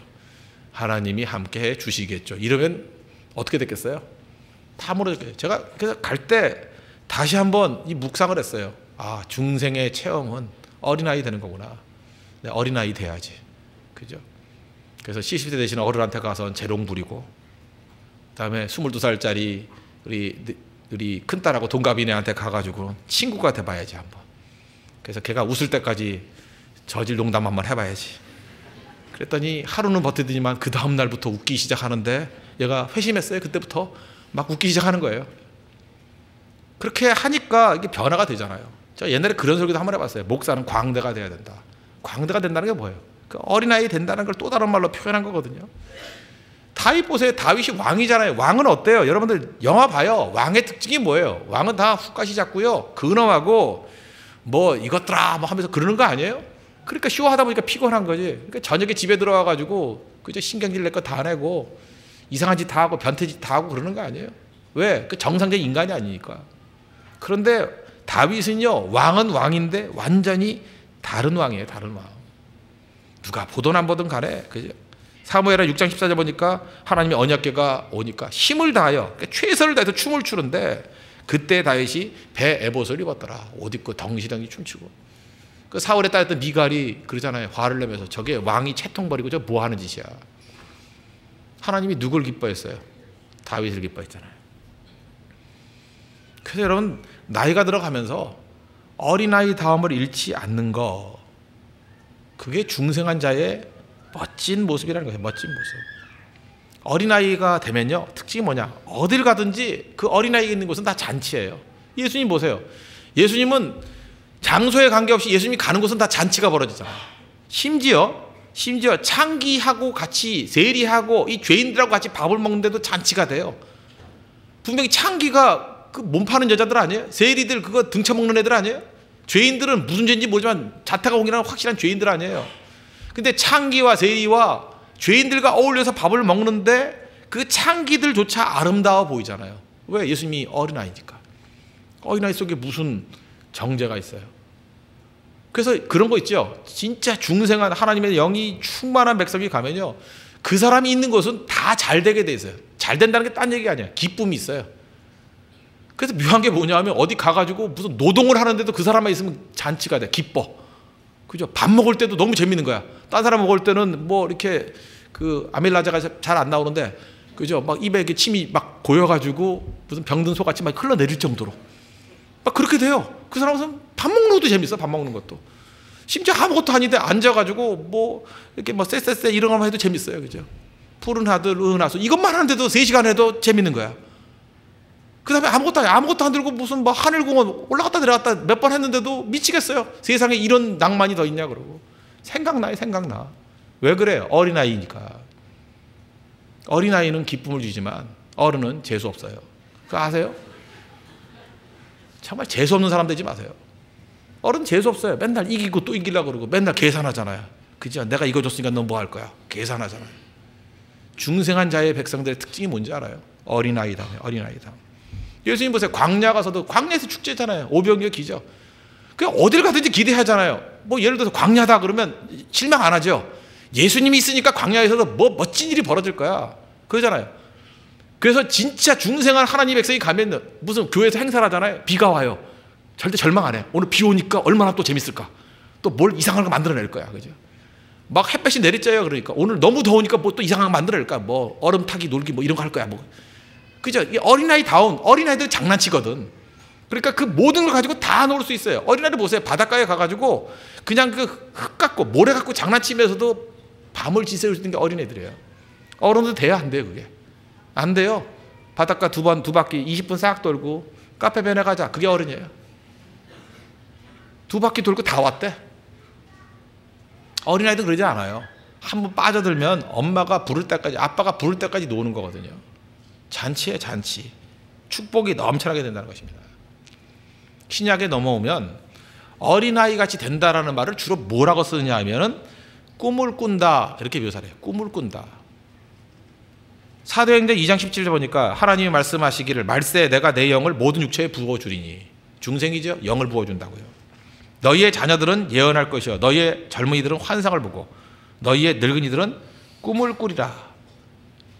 하나님이 함께 해 주시겠죠. 이러면 어떻게 됐겠어요? 다 무너졌겠죠. 제가 그래서 갈 때 다시 한번 이 묵상을 했어요. 아, 중생의 체험은 어린아이 되는 거구나. 네, 어린아이 돼야지. 그죠? 그래서 70대 되시는 어른한테 가서 재롱 부리고 그다음에 22살짜리 우리 큰딸하고 동갑이네한테 가가지고 친구가 돼봐야지 한번. 그래서 걔가 웃을 때까지 저질 농담 한번 해봐야지. 그랬더니 하루는 버티더니만 그 다음 날부터 웃기 시작하는데 얘가 회심했어요. 그때부터 막 웃기 시작하는 거예요. 그렇게 하니까 이게 변화가 되잖아요. 제가 옛날에 그런 설교도 한번 해봤어요. 목사는 광대가 돼야 된다. 광대가 된다는 게 뭐예요? 그 어린아이 된다는 걸 또 다른 말로 표현한 거거든요. 다윗 보세요. 다윗이 왕이잖아요. 왕은 어때요? 여러분들 영화 봐요. 왕의 특징이 뭐예요? 왕은 다 훅가시 잡고요, 근엄하고 뭐 이것들아 뭐 하면서 그러는 거 아니에요? 그러니까 쇼하다 보니까 피곤한 거지. 그러니까 저녁에 집에 들어와 가지고 그저 신경질 낼 거 다 내고 이상한 짓 다 하고 변태 짓 다 하고 그러는 거 아니에요? 왜? 그 정상적인 인간이 아니니까. 그런데 다윗은요, 왕은 왕인데 완전히 다른 왕이에요. 다른 왕. 누가 보든 안 보든 간에, 그죠? 사무엘하 6장 14절 보니까 하나님의 언약궤가 오니까 힘을 다하여, 그러니까 최선을 다해서 춤을 추는데 그때 다윗이 배 에봇을 입었더라. 옷 입고 덩시덩이 춤추고. 그 사울의 딸였던 미갈이 그러잖아요. 화를 내면서 저게 왕이 채통 버리고 저 뭐 하는 짓이야. 하나님이 누굴 기뻐했어요? 다윗을 기뻐했잖아요. 그래서 여러분, 나이가 들어가면서 어린아이 다움을 잃지 않는 거, 그게 중생한 자의 멋진 모습이라는 거예요. 멋진 모습. 어린아이가 되면요, 특징이 뭐냐? 어딜 가든지 그 어린아이가 있는 곳은 다 잔치예요. 예수님 보세요. 예수님은 장소에 관계없이 예수님이 가는 곳은 다 잔치가 벌어지잖아요. 심지어 창기하고 같이 세리하고 이 죄인들하고 같이 밥을 먹는데도 잔치가 돼요. 분명히 창기가 그 몸 파는 여자들 아니에요? 세리들 그거 등쳐먹는 애들 아니에요? 죄인들은 무슨 죄인지 모르지만 자타가 공이라는 확실한 죄인들 아니에요. 근데 창기와 세리와 죄인들과 어울려서 밥을 먹는데 그 창기들조차 아름다워 보이잖아요. 왜? 예수님이 어린아이니까. 어린아이 속에 무슨 정죄가 있어요? 그래서 그런 거 있죠. 진짜 중생한 하나님의 영이 충만한 백성이 가면요, 그 사람이 있는 곳은 다 잘 되게 돼 있어요. 잘 된다는 게 딴 얘기 아니에요. 기쁨이 있어요. 그래서 묘한 게 뭐냐 하면 어디 가가지고 무슨 노동을 하는데도 그 사람만 있으면 잔치가 돼. 기뻐. 그죠? 밥 먹을 때도 너무 재밌는 거야. 딴 사람 먹을 때는 뭐 이렇게 그 아밀라자가 잘 안 나오는데, 그죠? 막 입에 이렇게 침이 막 고여가지고 무슨 병든 소같이 막 흘러내릴 정도로 막 그렇게 돼요. 그 사람은 밥 먹는 것도 재밌어. 밥 먹는 것도. 심지어 아무것도 아닌데 앉아가지고 뭐 이렇게 뭐 쎄쎄쎄 이런 것만 해도 재밌어요. 그죠? 푸른 하늘, 은하수 이것만 하는데도 3시간 해도 재밌는 거야. 그 다음에 아무것도 안 들고 무슨 뭐 하늘공원 올라갔다 내려갔다 몇 번 했는데도 미치겠어요. 세상에 이런 낭만이 더 있냐 그러고. 생각나. 왜 그래요? 어린아이니까. 어린아이는 기쁨을 주지만 어른은 재수 없어요. 그거 아세요? 정말 재수 없는 사람 되지 마세요. 어른 재수 없어요. 맨날 이기고 또 이기려고 그러고 맨날 계산하잖아요. 그죠? 내가 이거 줬으니까 너 뭐 할 거야? 계산하잖아요. 중생한 자의 백성들의 특징이 뭔지 알아요? 어린아이다. 예수님 보세요. 광야 가서도 광야에서 축제잖아요. 오병이어 기죠. 그냥 어딜 가든지 기대하잖아요. 뭐 예를 들어서 광야다 그러면 실망 안 하죠. 예수님이 있으니까 광야에서도 뭐 멋진 일이 벌어질 거야. 그러잖아요. 그래서 진짜 중생한 하나님 백성이 가면 무슨 교회에서 행사를 하잖아요. 비가 와요. 절대 절망 안 해. 오늘 비 오니까 얼마나 또 재밌을까. 또 뭘 이상한 거 만들어낼 거야. 그죠? 막 햇볕이 내리쬐요. 그러니까 오늘 너무 더우니까 뭐 또 이상한 거 만들어낼까. 뭐 얼음 타기 놀기 뭐 이런 거 할 거야. 뭐. 그죠? 어린아이들 장난치거든. 그러니까 그 모든 걸 가지고 다 놀 수 있어요. 어린아이들 보세요. 바닷가에 가가지고 그냥 그 흙 갖고 모래 갖고 장난치면서도 밤을 지새울 수 있는 게 어린애들이에요. 어른도 돼야 안 돼요. 그게 안 돼요. 바닷가 두 바퀴 20분 싹 돌고 카페 변해 가자. 그게 어른이에요. 2바퀴 돌고 다 왔대. 어린아이도 그러지 않아요. 한번 빠져들면 엄마가 부를 때까지, 아빠가 부를 때까지 노는 거거든요. 잔치에 잔치. 축복이 넘쳐나게 된다는 것입니다. 신약에 넘어오면 어린아이 같이 된다라는 말을 주로 뭐라고 쓰느냐 하면은 꿈을 꾼다 이렇게 묘사를 해요. 꿈을 꾼다. 사도행전 2장 17절 보니까 하나님이 말씀하시기를 말세 내가 내 영을 모든 육체에 부어주리니. 중생이죠. 영을 부어준다고요. 너희의 자녀들은 예언할 것이요 너희의 젊은이들은 환상을 보고 너희의 늙은이들은 꿈을 꾸리라.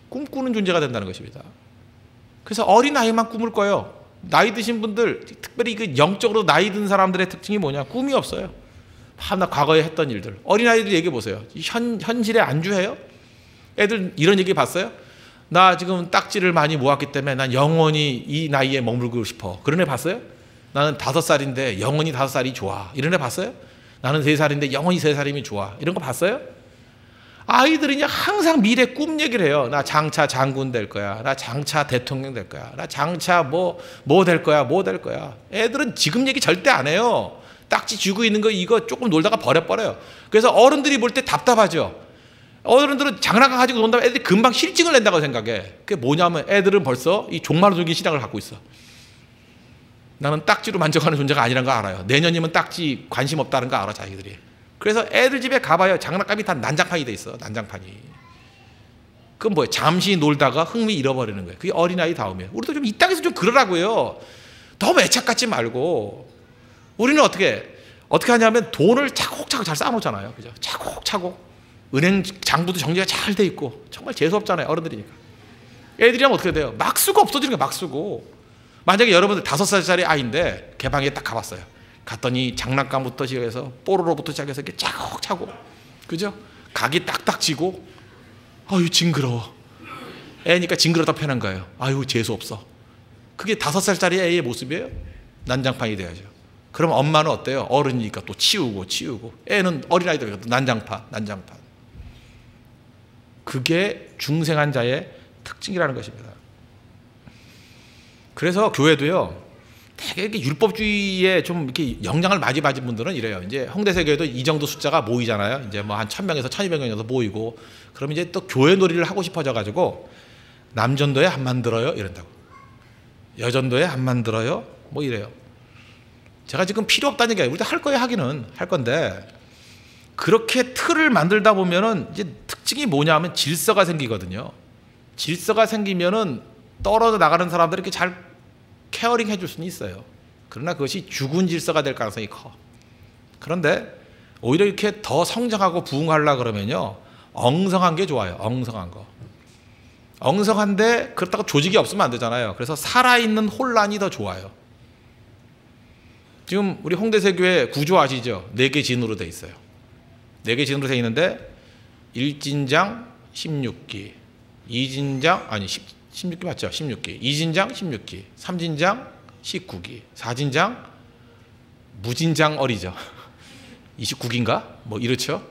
꿈꾸는 존재가 된다는 것입니다. 그래서 어린아이만 꿈을 꿔요. 나이 드신 분들, 특별히 그 영적으로 나이 든 사람들의 특징이 뭐냐? 꿈이 없어요. 하나 과거에 했던 일들. 어린아이들 얘기해 보세요. 현실에 안주해요? 애들 이런 얘기 봤어요? 나 지금 딱지를 많이 모았기 때문에 난 영원히 이 나이에 머물고 싶어. 그런 애 봤어요? 나는 5살인데 영원히 5살이 좋아. 이런 애 봤어요? 나는 3살인데 영원히 3살이면 좋아. 이런 거 봤어요? 아이들이 그냥 항상 미래 꿈 얘기를 해요. 나 장차 장군 될 거야. 나 장차 대통령 될 거야. 나 장차 뭐 될 거야. 애들은 지금 얘기 절대 안 해요. 딱지 쥐고 있는 거 이거 조금 놀다가 버려버려요. 그래서 어른들이 볼 때 답답하죠. 어른들은 장난감 가지고 논다면 애들이 금방 실증을 낸다고 생각해. 그게 뭐냐면 애들은 벌써 이 종말로 죽인 시장을 갖고 있어. 나는 딱지로 만족하는 존재가 아니라는 거 알아요. 내년이면 딱지 관심 없다는 거 알아, 자기들이. 그래서 애들 집에 가봐요. 장난감이 다 난장판이 돼 있어. 난장판이. 그건 뭐예요? 잠시 놀다가 흥미 잃어버리는 거예요. 그게 어린아이 다음이에요. 우리도 좀 이 땅에서 좀 그러라고요. 너무 애착 갖지 말고. 우리는 어떻게 하냐면 돈을 차곡차곡 잘 쌓아놓잖아요. 그죠? 차곡차곡. 은행 장부도 정리가 잘 돼 있고. 정말 재수없잖아요. 어른들이니까. 애들이라면 어떻게 돼요? 막 쓰고 없어지는 거야. 막 쓰고. 만약에 여러분들 5살짜리 아이인데 개방에 딱 가봤어요. 갔더니 장난감부터 시작해서 뽀로로부터 시작해서 이렇게 차곡차곡. 그죠? 각이 딱딱 지고 아유 징그러워. 애니까 징그럽다 편한 거예요. 아유 재수없어. 그게 5살짜리 애의 모습이에요? 난장판이 돼야죠. 그럼 엄마는 어때요? 어른이니까 또 치우고 애는 어린아이들이니까 또 난장판. 그게 중생한 자의 특징이라는 것입니다. 그래서 교회도요, 되게 이렇게 율법주의에 좀 이렇게 영향을 많이 받은 분들은 이래요. 이제 홍대세교회도 이 정도 숫자가 모이잖아요. 이제 뭐 한 1000명에서 1200명 정도 모이고, 그럼 이제 또 교회 놀이를 하고 싶어져가지고, 남전도에 한 만들어요? 이런다고. 여전도에 한 만들어요? 뭐 이래요. 제가 지금 필요 없다는 얘기예요. 우리도 할 거예요, 하기는. 할 건데, 그렇게 틀을 만들다 보면은 이제 특징이 뭐냐 하면 질서가 생기거든요. 질서가 생기면은 떨어져 나가는 사람들이 이렇게 잘 케어링 해줄 수는 있어요. 그러나 그것이 죽은 질서가 될 가능성이 커. 그런데 오히려 이렇게 더 성장하고 부흥하려고 그러면요, 엉성한 게 좋아요. 엉성한 거. 엉성한데 그렇다고 조직이 없으면 안 되잖아요. 그래서 살아있는 혼란이 더 좋아요. 지금 우리 홍대세교회 구조 아시죠? 4개 진으로 돼 있어요. 4개 진으로 돼 있는데 1진장 16기, 2진장 16기 맞죠? 16기. 2진장 16기, 3진장 19기, 4진장 무진장 어리죠. 29기인가? 뭐 이렇죠.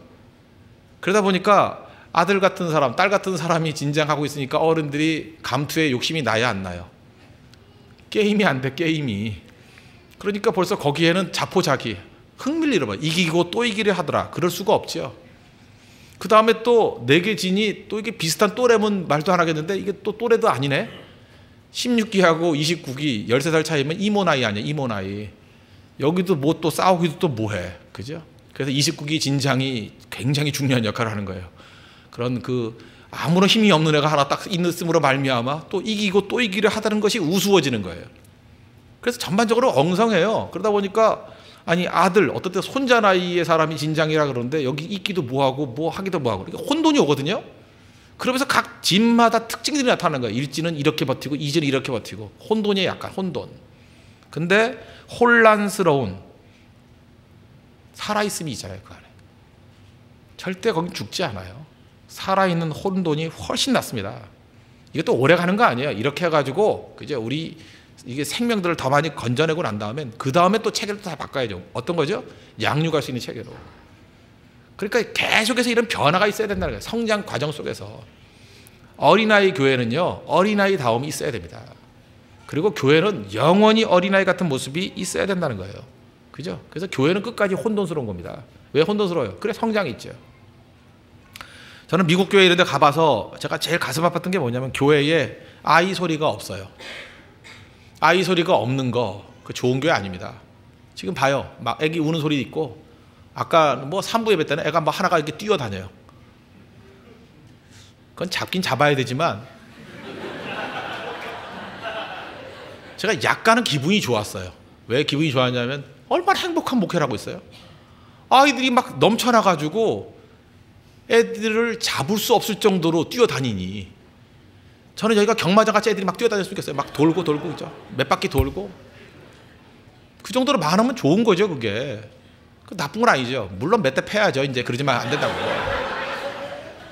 그러다 보니까 아들 같은 사람, 딸 같은 사람이 진장하고 있으니까 어른들이 감투에 욕심이 나야 안 나요? 게임이 안 돼, 게임이. 그러니까 벌써 거기에는 자포자기, 흥미를 잃어버려. 이기고 또 이기려 하더라. 그럴 수가 없죠. 그 다음에 또 4개 진이 또 이게 비슷한 또래면 말도 안 하겠는데 이게 또 또래도 아니네. 16기하고 29기 13살 차이면 이모 나이 아니야, 이모 나이. 여기도 뭐 또 싸우기도 또 뭐해. 그죠? 그래서 29기 진장이 굉장히 중요한 역할을 하는 거예요. 그런 그 아무런 힘이 없는 애가 하나 딱 있음으로 말미암아 또 이기고 또 이기려 하다는 것이 우스워지는 거예요. 그래서 전반적으로 엉성해요. 그러다 보니까 아니 아들 어떨 때 손자 나이의 사람이 진장이라 그러는데 여기 있기도 뭐하고 뭐 하기도 뭐하고 이게 혼돈이 오거든요. 그러면서 각 진마다 특징들이 나타나는 거예요. 1진은 이렇게 버티고 2진은 이렇게 버티고 혼돈이 약간 혼돈. 근데 혼란스러운 살아있음이 있잖아요. 그 안에. 절대 거긴 죽지 않아요. 살아있는 혼돈이 훨씬 낫습니다. 이것도 오래 가는 거 아니에요. 이렇게 해가지고 그죠? 우리 이게 생명들을 더 많이 건져내고 난 다음엔 그 다음에 또 체계를 다 바꿔야죠. 어떤 거죠? 양육할 수 있는 체계로. 그러니까 계속해서 이런 변화가 있어야 된다는 거예요. 성장 과정 속에서. 어린아이 교회는요, 어린아이 다움이 있어야 됩니다. 그리고 교회는 영원히 어린아이 같은 모습이 있어야 된다는 거예요. 그죠? 그래서 교회는 끝까지 혼돈스러운 겁니다. 왜 혼돈스러워요? 그래 성장이 있죠. 저는 미국 교회 이런 데 가봐서 제가 제일 가슴 아팠던 게 뭐냐면 교회에 아이 소리가 없어요. 아이 소리가 없는 거, 그 좋은 교회 아닙니다. 지금 봐요. 막 애기 우는 소리 있고, 아까 뭐 3부 예배 때는 애가 뭐 하나가 이렇게 뛰어다녀요. 그건 잡긴 잡아야 되지만, 제가 약간은 기분이 좋았어요. 왜 기분이 좋았냐면, 얼마나 행복한 목회를 하고 있어요. 아이들이 막 넘쳐나가지고, 애들을 잡을 수 없을 정도로 뛰어다니니, 저는 여기가 경마장 같이 애들이 막 뛰어다닐 수 있겠어요. 막 돌고 그죠? 몇 바퀴 돌고. 그 정도로 많으면 좋은 거죠, 그게. 그 나쁜 건 아니죠. 물론 몇 대 패야죠. 이제 그러지만 안 된다고.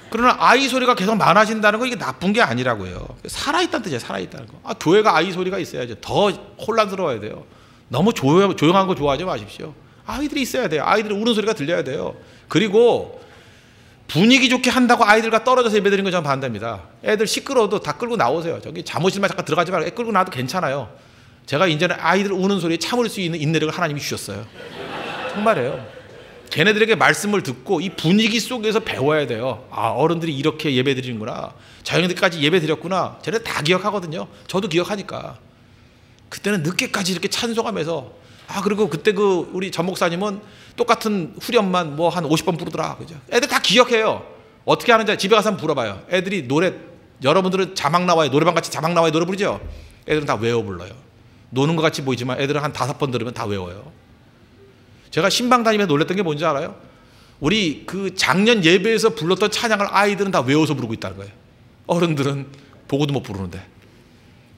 그러나 아이 소리가 계속 많아진다는 건 이게 나쁜 게 아니라고요. 살아있다는 뜻이에요. 살아있다는 거. 아, 교회가 아이 소리가 있어야죠. 더 혼란스러워야 돼요. 너무 조용한 거 좋아하지 마십시오. 아이들이 있어야 돼요. 아이들이 우는 소리가 들려야 돼요. 그리고 분위기 좋게 한다고 아이들과 떨어져서 예배드리는 건 저는 반대입니다. 애들 시끄러워도 다 끌고 나오세요. 저기 잠옷실만 잠깐 들어가지 말고 애 끌고 나와도 괜찮아요. 제가 이제는 아이들 우는 소리에 참을 수 있는 인내력을 하나님이 주셨어요. 정말이에요. 걔네들에게 말씀을 듣고 이 분위기 속에서 배워야 돼요. 아, 어른들이 이렇게 예배 드리는구나. 자녀들까지 예배 드렸구나. 쟤네 다 기억하거든요. 저도 기억하니까. 그때는 늦게까지 이렇게 찬송하면서, 아, 그리고 그때 우리 전 목사님은 똑같은 후렴만 뭐 한 50번 부르더라. 그죠? 애들 다 기억해요. 어떻게 하는지 집에 가서 한번 물어봐요. 애들이 노래, 여러분들은 자막 나와요. 노래방 같이 자막 나와요. 노래 부르죠? 애들은 다 외워 불러요. 노는 것 같이 보이지만 애들은 한 5번 들으면 다 외워요. 제가 신방 다니면서 놀랬던 게 뭔지 알아요? 우리 그 작년 예배에서 불렀던 찬양을 아이들은 다 외워서 부르고 있다는 거예요. 어른들은 보고도 못 부르는데.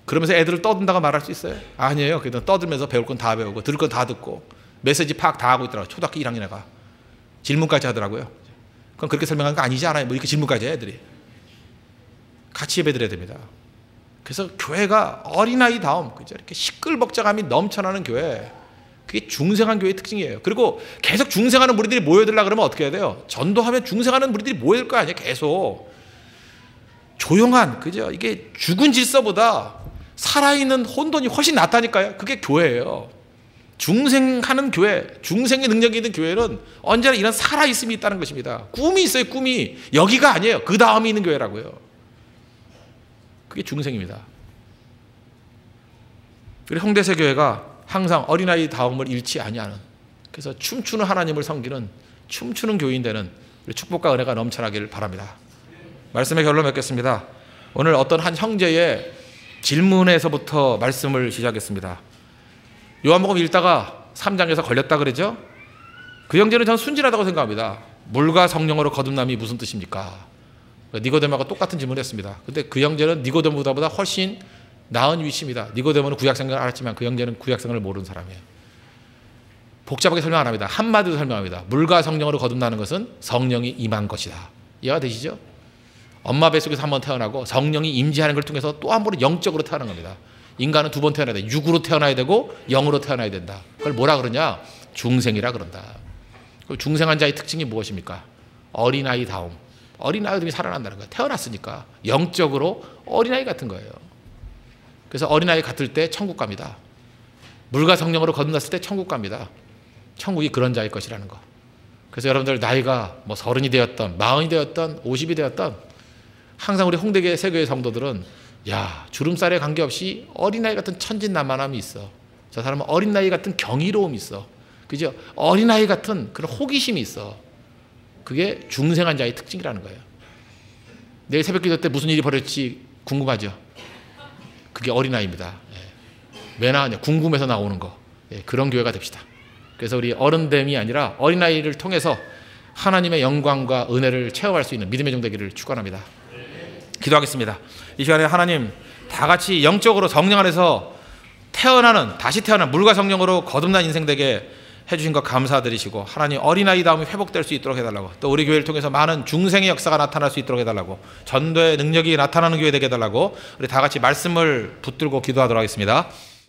그러면서 애들을 떠든다고 말할 수 있어요? 아니에요. 그냥 떠들면서 배울 건 다 배우고 들을 건 다 듣고 메시지 파악 다 하고 있더라고요. 초등학교 1학년 애가 질문까지 하더라고요. 그럼 그렇게 설명하는 거 아니지 않아요? 뭐 이렇게 질문까지 해 애들이. 같이 예배 드려야 됩니다. 그래서 교회가 어린아이다움, 그죠? 이렇게 시끌벅적함이 넘쳐나는 교회, 그게 중생한 교회의 특징이에요. 그리고 계속 중생하는 무리들이 모여들라 그러면 어떻게 해야 돼요? 전도하면 중생하는 무리들이 모여들 거 아니에요. 계속 조용한, 그죠? 이게 죽은 질서보다 살아있는 혼돈이 훨씬 낫다니까요. 그게 교회예요. 중생하는 교회, 중생의 능력이 있는 교회는 언제나 이런 살아있음이 있다는 것입니다. 꿈이 있어요. 꿈이. 여기가 아니에요. 그 다음에 있는 교회라고요. 그게 중생입니다. 그리고 홍대세 교회가 항상 어린아이 다움을 잃지 아니하는, 그래서 춤추는 하나님을 섬기는 춤추는 교인 되는 우리 축복과 은혜가 넘쳐나기를 바랍니다. 말씀의 결론 맺겠습니다. 오늘 어떤 한 형제의 질문에서부터 말씀을 시작했습니다. 요한복음 읽다가 3장에서 걸렸다 그러죠? 그 형제는 전 순진하다고 생각합니다. 물과 성령으로 거듭남이 무슨 뜻입니까? 니고데모하고 똑같은 질문을 했습니다. 근데 그 형제는 니고데모보다 훨씬 나은 위치입니다. 니고데모는 구약성경을 알았지만 그 형제는 구약성경을 모르는 사람이에요. 복잡하게 설명 안 합니다. 한마디로 설명합니다. 물과 성령으로 거듭나는 것은 성령이 임한 것이다. 이해가 되시죠? 엄마 뱃속에서 한 번 태어나고 성령이 임재하는 걸 통해서 또 한 번은 영적으로 태어난 겁니다. 인간은 2번 태어나야 돼. 육으로 태어나야 되고 영으로 태어나야 된다. 그걸 뭐라 그러냐? 중생이라 그런다. 중생한 자의 특징이 무엇입니까? 어린아이다움. 어린아이들이 살아난다는 거예요. 태어났으니까 영적으로 어린아이 같은 거예요. 그래서 어린아이 같을 때 천국 갑니다. 물과 성령으로 거듭났을 때 천국 갑니다. 천국이 그런 자일 것이라는 거. 그래서 여러분들 나이가 뭐 30이 되었던 40이 되었던 50이 되었던 항상 우리 홍대교회 세교회 성도들은 야, 주름살에 관계없이 어린아이 같은 천진난만함이 있어. 저 사람은 어린아이 같은 경이로움이 있어. 그죠? 어린아이 같은 그런 호기심이 있어. 그게 중생한 자의 특징이라는 거예요. 내일 새벽기도 때 무슨 일이 벌어질지 궁금하죠? 그게 어린아이입니다. 왜 나왔냐? 궁금해서 나오는 거. 그런 교회가 됩시다. 그래서 우리 어른됨이 아니라 어린아이를 통해서 하나님의 영광과 은혜를 체험할 수 있는 믿음의 종 되기를 축원합니다. 기도하겠습니다. 이 시간에 하나님 다 같이 영적으로 성령 안에서 다시 태어난 물과 성령으로 거듭난 인생 되게 해주신 것 감사드리시고, 하나님 어린아이다움이 회복될 수 있도록 해달라고, 또 우리 교회를 통해서 많은 중생의 역사가 나타날 수 있도록 해달라고, 전도의 능력이 나타나는 교회 되게 해달라고, 우리 다 같이 말씀을 붙들고 기도하도록 하겠습니다.